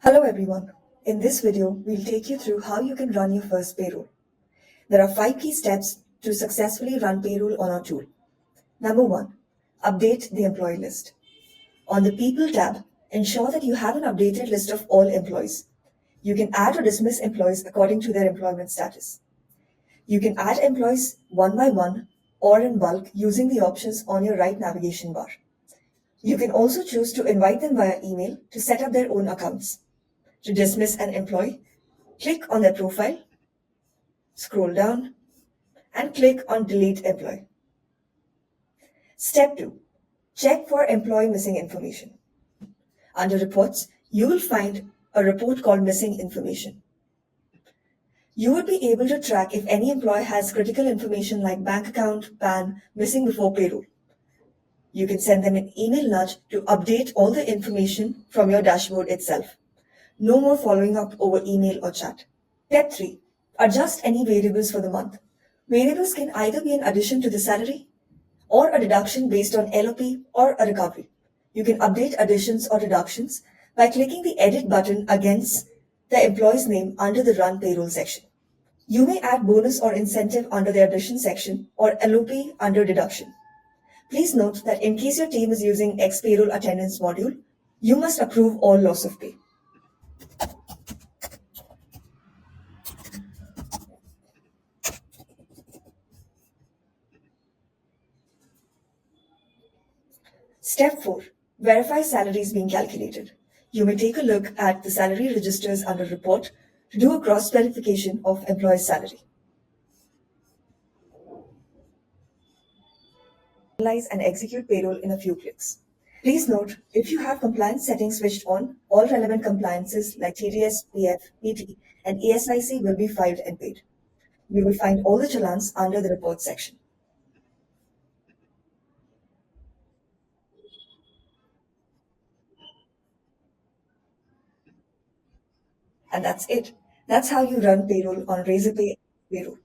Hello everyone. In this video, we'll take you through how you can run your first payroll. There are 5 key steps to successfully run payroll on our tool. Number 1, update the employee list. On the People tab, ensure that you have an updated list of all employees. You can add or dismiss employees according to their employment status. You can add employees one by one or in bulk using the options on your right navigation bar. You can also choose to invite them via email to set up their own accounts. To dismiss an employee, click on their profile, scroll down, and click on Delete Employee. Step 2. Check for employee missing information. Under Reports, you will find a report called Missing Information. You would be able to track if any employee has critical information like bank account, PAN, missing before payroll. You can send them an email nudge to update all the information from your dashboard itself. No more following up over email or chat. Step 3. Adjust any variables for the month. Variables can either be an addition to the salary or a deduction based on LOP or a recovery. You can update additions or deductions by clicking the Edit button against the employee's name under the Run Payroll section. You may add bonus or incentive under the Addition section or LOP under Deduction. Please note that in case your team is using X Payroll Attendance module, you must approve all loss of pay. Step 4. Verify salaries being calculated. You may take a look at the salary registers under Report to do a cross-verification of employee salary. Finalize and execute payroll in a few clicks. Please note, if you have compliance settings switched on, all relevant compliances like TDS, PF, PT, and ESIC will be filed and paid. You will find all the challans under the Report section. And that's it. That's how you run payroll on RazorpayX Payroll.